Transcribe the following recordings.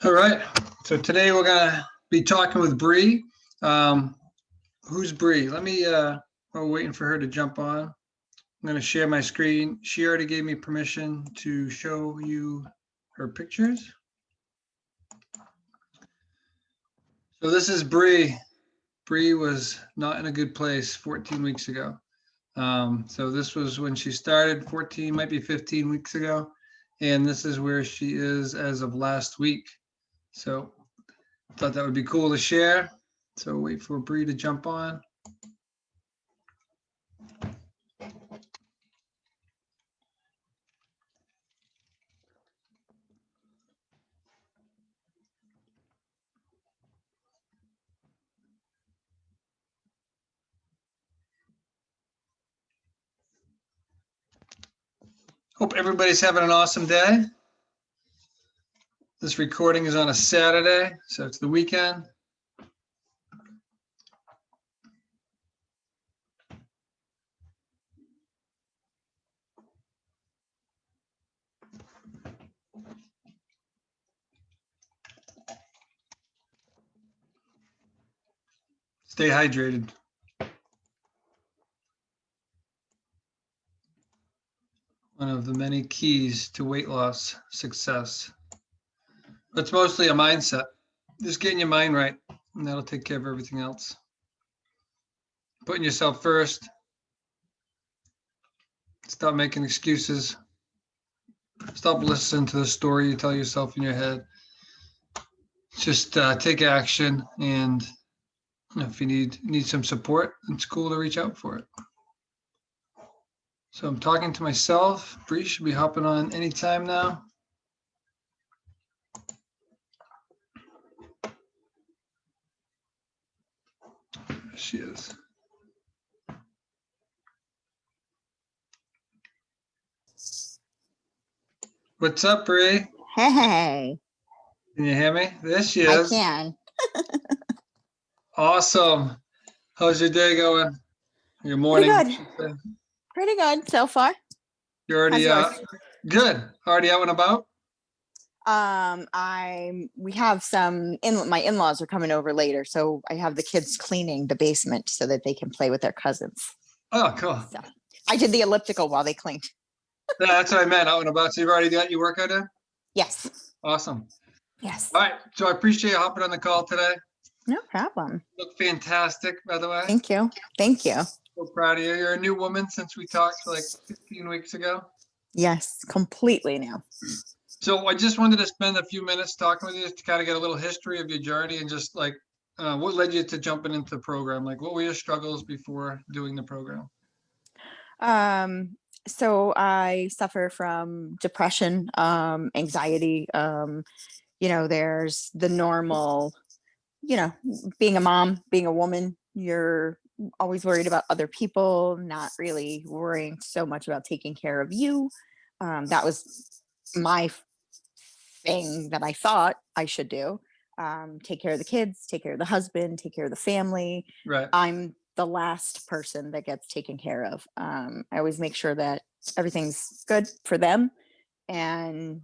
All right. So today we're gonna be talking with Bree. Who's Bree? We're waiting for her to jump on. I'm gonna share my screen. She already gave me permission to show you her pictures. So this is Bree. Bree was not in a good place 14 weeks ago. So this was when she started 14, might be 15 weeks ago. And this is where she is as of last week. So thought that would be cool to share. So wait for Bree to jump on. Hope everybody's having an awesome day. This recording is on a Saturday, so it's the weekend. Stay hydrated. One of the many keys to weight loss success. It's mostly a mindset. Just getting your mind right, and that'll take care of everything else. Putting yourself first. Stop making excuses. Stop listening to the story you tell yourself in your head. Just take action, and if you need some support, it's cool to reach out for it. So I'm talking to myself. Bree should be hopping on anytime now. There she is. What's up, Bree? Hey, Can you hear me? There she I is. can. Awesome. How's your day going? Your morning? Pretty good. Pretty good so far. You're already How's yours? good. Already out and about? We have my in-laws are coming over later, so I have the kids cleaning the basement so that they can play with their cousins. Oh, cool. So I did the elliptical while they cleaned. Yeah, that's what I meant, out and about. So you've already got your workout in? Yes. Awesome. Yes. All right. So I appreciate you hopping on the call today. No problem. You look fantastic, by the way. Thank you. Thank you. So proud of you. You're a new woman since we talked like 15 weeks ago. Yes, completely new. So I just wanted to spend a few minutes talking with you to kind of get a little history of your journey and just like what led you to jumping into the program? Like what were your struggles before doing the program? So I suffer from depression, anxiety. There's the normal, being a mom, being a woman, you're always worried about other people, not really worrying so much about taking care of you. That was my thing that I thought I should do. Take care of the kids, take care of the husband, take care of the family. Right. I'm the last person that gets taken care of. I always make sure that everything's good for them and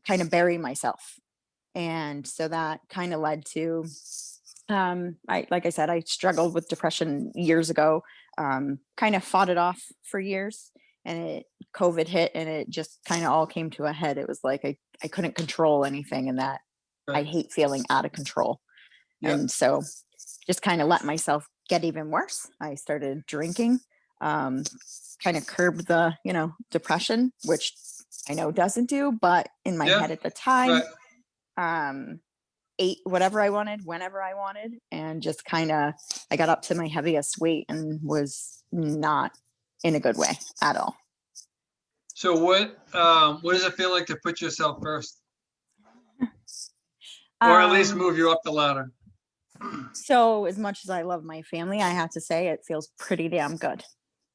kind of bury myself. And so that kind of led to, like I said, I struggled with depression years ago, kind of fought it off for years, and COVID hit and it just kind of all came to a head. It was like I couldn't control anything, and that I hate feeling out of control. Yeah. And so just kind of let myself get even worse. I started drinking, kind of curbed the, depression, which I know doesn't do, but in my head at the time, ate whatever I wanted, whenever I wanted, and just kind of, I got up to my heaviest weight and was not in a good way at all. So what does it feel like to put yourself first? Or at least move you up the ladder? So as much as I love my family, I have to say it feels pretty damn good.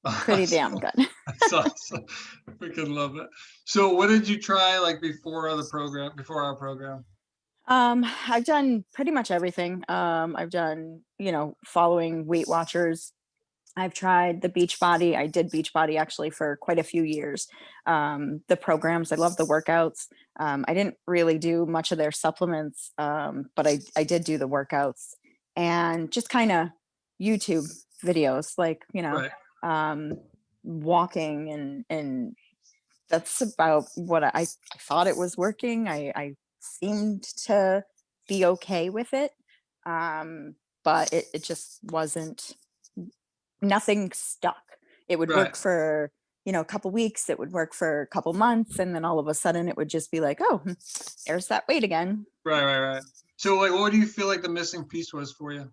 Pretty damn good. That's awesome. Freaking love it. So what did you try like before our program? I've done pretty much everything. I've done, following Weight Watchers, I've tried the Beachbody. I did Beachbody actually for quite a few years. The programs, I love the workouts. I didn't really do much of their supplements, but I did do the workouts and just kind of YouTube videos, like, Right. um, walking and that's about what I thought it was working. I seemed to be okay with it. But it just wasn't, nothing stuck. It would Right. work for, a couple weeks, it would work for a couple months, and then all of a sudden it would just be like, oh, there's that weight again. Right. Right. Right. So like, what do you feel like the missing piece was for you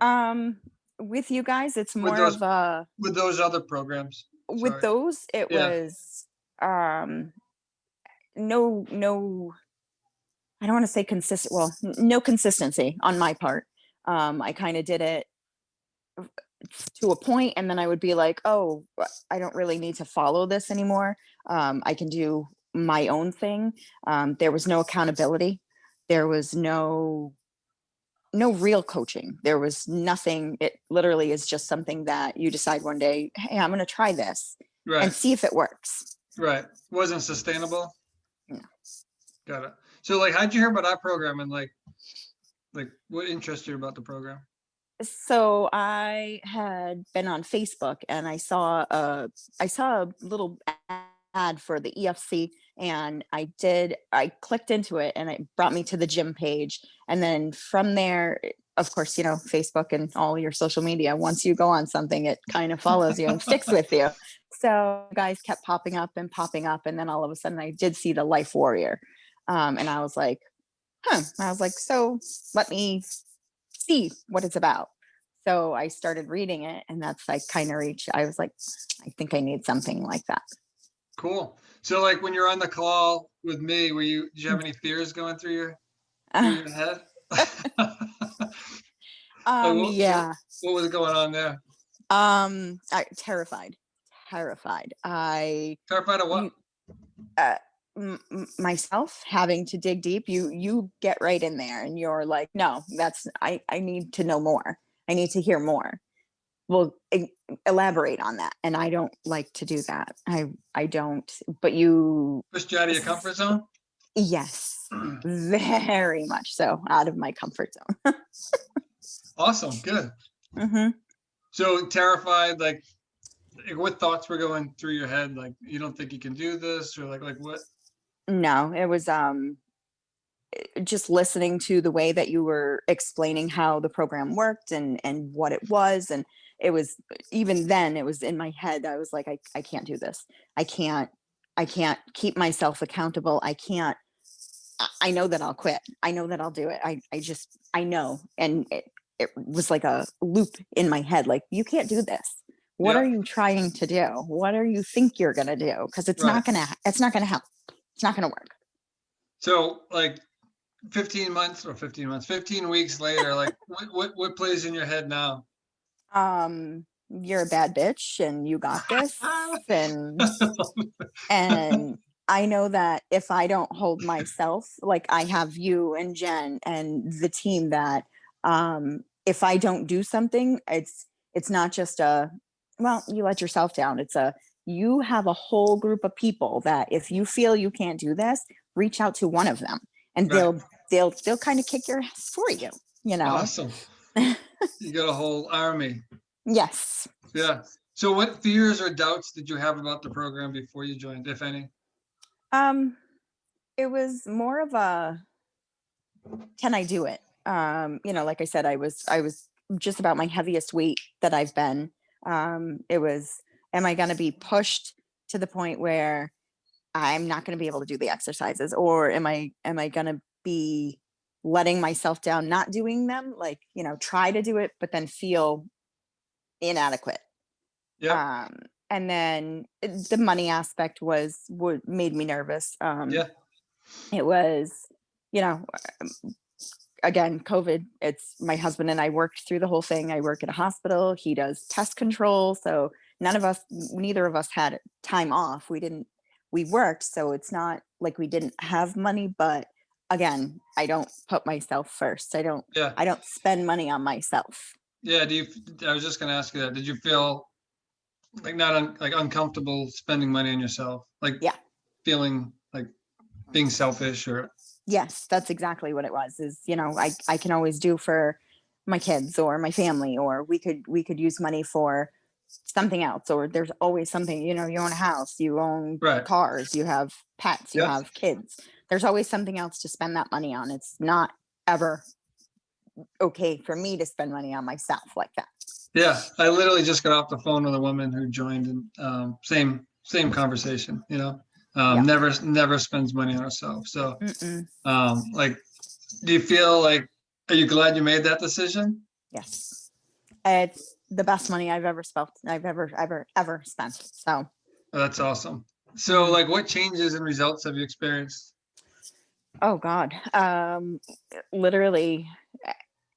Um, with you guys, it's with more those of a, with those other programs? with Sorry. those, it Yeah. was no, I don't want to say consistent, well, no consistency on my part. I kind of did it to a point, and then I would be like, oh, I don't really need to follow this anymore. I can do my own thing. There was no accountability. There was no real coaching. There was nothing. It literally is just something that you decide one day, hey, I'm going to try this and Right. see if it works. Right. Wasn't sustainable. No. Got it. So like, how'd you hear about our program and like what interested you about the program? So I had been on Facebook and I saw a little ad for the EFC, and I clicked into it and it brought me to the gym page, and then from there, of course, Facebook and all your social media, once you go on something, it kind of follows you and sticks with you. So guys kept popping up, and then all of a sudden I did see the Life Warrior, and I was like, huh. I was like, so let me see what it's about. So I started reading it, and that's like kind of reached. I was like, I think I need something like that. Cool. So like when you're on the call with me, did you have any fears going through your head? Like Yeah. what was going on there? Terrified, terrified. I Terrified of you what? uh, myself having to dig deep. You get right in there, and you're like, no, that's I need to know more. I need to hear more. Well, elaborate on that, and I don't like to do that. I don't. But you, Pushed you out of your comfort zone? yes, very much so, out of my comfort zone. Awesome. Good. Hmm. So terrified, like what thoughts were going through your head? Like you don't think you can do this, or like what? No, it was just listening to the way that you were explaining how the program worked and what it was, and it was, even then it was in my head. I was like, I can't do this. I can't keep myself accountable. I know that I'll quit. I know that I'll do it. I know. And it was like a loop in my head. Like, you can't do this. What Yeah. are you trying to do? What are you think you're going to do? Cause Right. it's not going to help. It's not going to work. So like 15 weeks later, like what plays in your head now? You're a bad bitch and you got this. And I know that if I don't hold myself, like I have you and Jen and the team, that if I don't do something, it's not just well, you let yourself down. You have a whole group of people that if you feel you can't do this, reach out to one of them, and Right. they'll kind of kick your ass for you, you know. Awesome. You got a whole army. Yes. Yeah. So what fears or doubts did you have about the program before you joined, if any? Um, it was more of a, can I do it? Like I said, I was just about my heaviest weight that I've been. It was, am I going to be pushed to the point where I'm not going to be able to do the exercises, or am I going to be letting myself down, not doing them, like, try to do it, but then feel inadequate. Yep. Um, and then the money aspect was what made me nervous. Yeah. It was, you know, again, COVID. It's my husband and I worked through the whole thing. I work at a hospital. He does pest control. So neither of us had time off. We worked. So it's not like we didn't have money, but again, I don't put myself first. Yeah. I don't spend money on myself. Yeah, I was just gonna ask you that. Did you feel like not like uncomfortable spending money on yourself? Like Yeah. feeling like being selfish or Yes, that's exactly what it was, is, I can always do for my kids or my family, or we could use money for something else, or there's always something, you own a house, you own right. cars, you have pets, you Yeah. have kids. There's always something else to spend that money on. It's not ever okay for me to spend money on myself like that. Yeah. I literally just got off the phone with a woman who joined and same conversation, Yeah. never spends money on herself. So Mm-mm. like do you feel like are you glad you made that decision? Yes. It's the best money I've ever spent. So, Oh, that's awesome. So mm, like what changes and results have you experienced? oh God. Literally,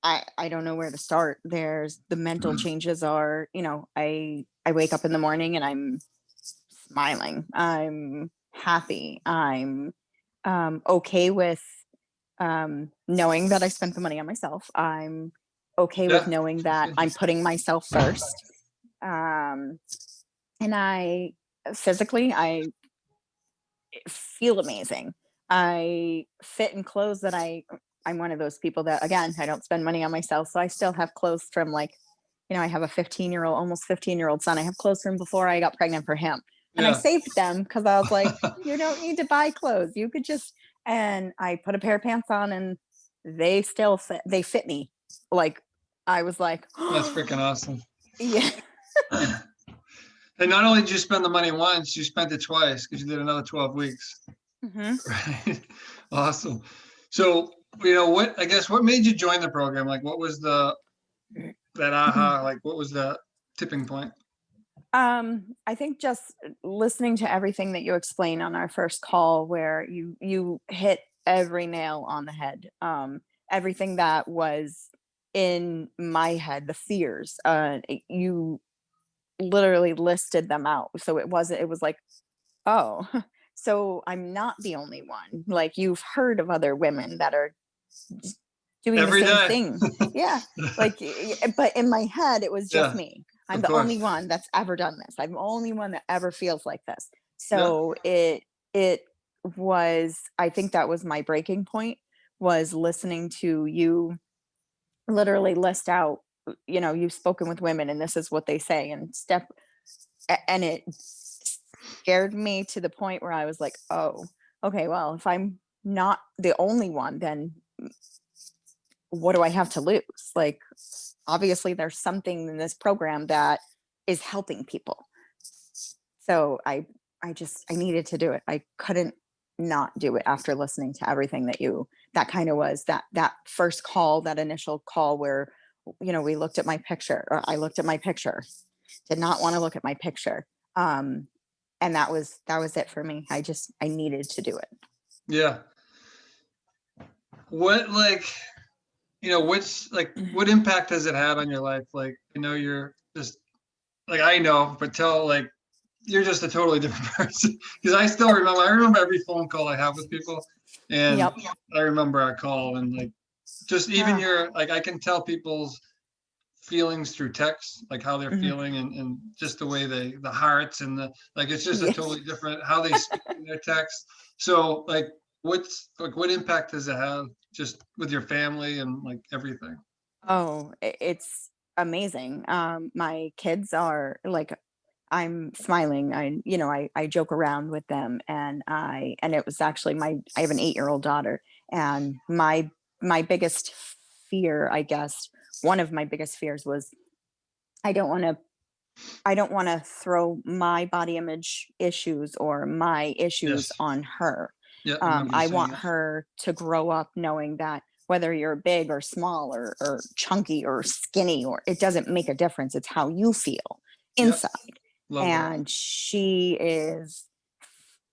I don't know where to start. There's the mental changes are, I wake up in the morning and I'm smiling. I'm happy. I'm okay with knowing that I spent the money on myself. I'm okay with Yeah. knowing that I'm putting myself first. Um, and I physically, I feel amazing. I fit in clothes that I'm one of those people that, again, I don't spend money on myself, so I still have clothes from, like, I have a 15-year-old, almost 15-year-old son. I have clothes from before I got pregnant for him. And I Yeah. saved them because I was like, you don't need to buy clothes. You could just, and I put a pair of pants on and they still fit, they fit me. Like, I was like, That's freaking awesome. yeah. And not only did you spend the money once, you spent it twice because you did another 12 weeks. Hmm. Right. Awesome. So, what I guess what made you join the program? Like what was that aha, like what was the tipping point? I think just listening to everything that you explained on our first call, where you hit every nail on the head. Everything that was in my head, the fears, you literally listed them out. So it was like, oh, so I'm not the only one. Like, you've heard of other women that are doing the Every same day. thing. Yeah. Like, but in my head, it was just Yeah, me. I'm of the only course. one that's ever done this. I'm the only one that ever feels like this. Yeah. So it was, I think that was my breaking point, was listening to you literally list out, you've spoken with women and this is what they say, and and it scared me to the point where I was like, oh, okay, well, if I'm not the only one, then what do I have to lose? Like, obviously, there's something in this program that is helping people. So I needed to do it. I couldn't not do it after listening to everything that kind of was that first call, that initial call where, we looked at my picture, or I looked at my picture, did not want to look at my picture. Um, and that was it for me. I needed to do it. Yeah. What like, what's like what impact has it had on your life? Like, you're just like I know, but tell like you're just a totally different person. Because I remember every phone call I have with people. And Yep. I remember our call and like just even Uh, your like I can tell people's feelings through text, like how they're mhm. feeling and just the way the hearts and the like it's just a Yes. totally different how they speak in their text. So like what impact does it have just with your family and like everything? Oh, it's amazing. My kids are like, I'm smiling. I joke around with them, and it was actually I have an 8-year-old daughter, and my biggest fear, I guess, one of my biggest fears was, I don't want to I don't want to throw my body image issues or my issues Yes. on her. Yeah, I remember you I saying want that. her to grow up knowing that whether you're big or small, or chunky or skinny, or it doesn't make a difference. It's how you feel Yeah, inside. love that. And she is,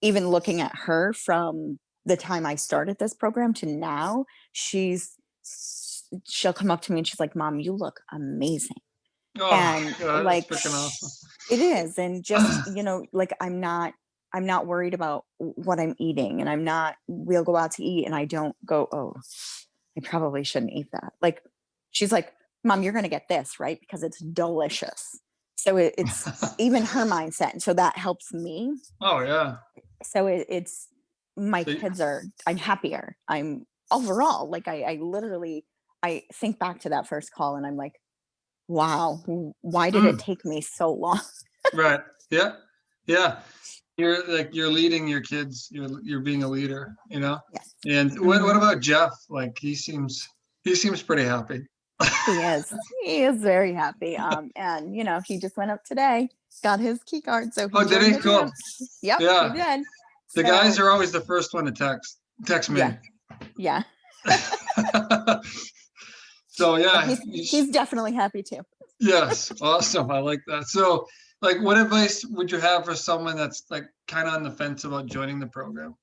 even looking at her from the time I started this program to now, she'll come up to me and she's like, "Mom, you look amazing." Oh And God, that's like, freaking awesome. it is. And just, like, I'm not worried about what I'm eating, and we'll go out to eat and I don't go, oh, I probably shouldn't eat that. Like, she's like, Mom, you're going to get this, right? Because it's delicious. So it's even her mindset. And so that helps me. Oh, yeah. So it's my So you- kids I'm happier. I'm overall, like I literally, I think back to that first call and I'm like, wow, why did it Mm, take me so long? right. Yeah. Yeah. You're leading your kids. You're being a leader, you know? Yes. And what about Jeff? Like he seems pretty happy. He is. He is very happy. And he just went up today, got his key card, so he Oh, did joined he? the Cool. gym. Yep, he Yeah. did. The guys So are always the first one to text me. yeah, yeah. So So yeah, he's definitely happy too. yes, awesome. I like that. So like what advice would you have for someone that's like kind of on the fence about joining the program?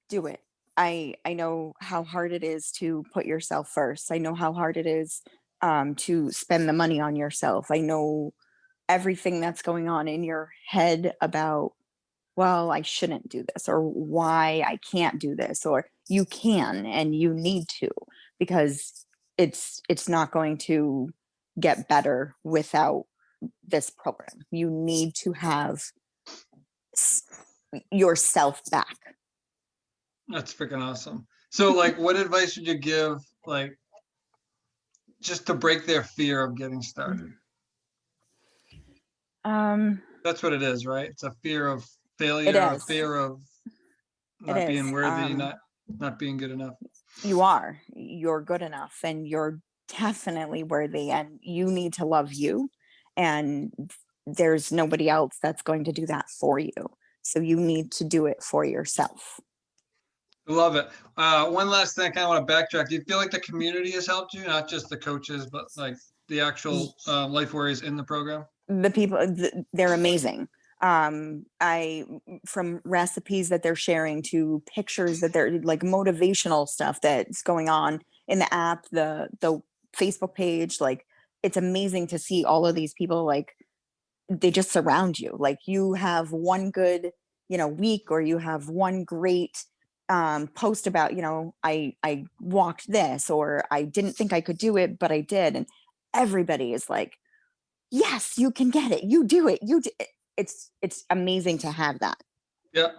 Do it. I know how hard it is to put yourself first. I know how hard it is to spend the money on yourself. I know everything that's going on in your head about, well, I shouldn't do this, or why I can't do this, or you can and you need to, because it's not going to get better without this program. You need to have s- yourself back. That's freaking awesome. So like what advice would you give like just to break their fear of getting started? Um, That's what it is, right? It's a fear of it failure, a is. fear of It not is. being worthy, not being good enough. You're good enough and you're definitely worthy, and you need to love you, and there's nobody else that's going to do that for you. So you need to do it for yourself. I love it. One last thing, I kind of want to backtrack. Do you feel like the community has helped you, not just the coaches, but like the actual life warriors in the program? The people, they're amazing. I From recipes that they're sharing to pictures that they're like motivational stuff that's going on in the app, the Facebook page, like it's amazing to see all of these people, like they just surround you. Like you have one good week, or you have one great post about, I walked this, or I didn't think I could do it but I did, and everybody is like, yes, you can get it, you do it, it's amazing to have that. Yeah.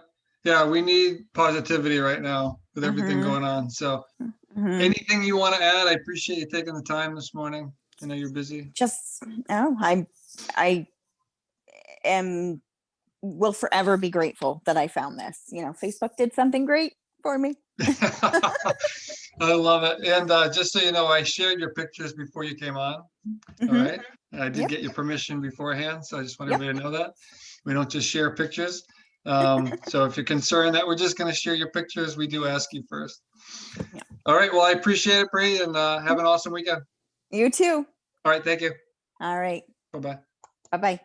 Yeah. We need positivity right now with everything Hmm. going on. So Hmm. anything you want to add? I appreciate you taking the time this morning. I know you're busy. Just I am will forever be grateful that I found this. Facebook did something great for me. I love it. And just so you know, I shared your pictures before you came on. All Hmm. right. I did Yep. get your permission beforehand. So I just want Yep. everybody to know that we don't just share pictures. So if you're concerned that we're just going to share your pictures, we do ask you first. Yeah. All right. Well, I appreciate it, Bree, and have an awesome weekend. You too. All right. Thank you. All right. Bye-bye. Bye bye.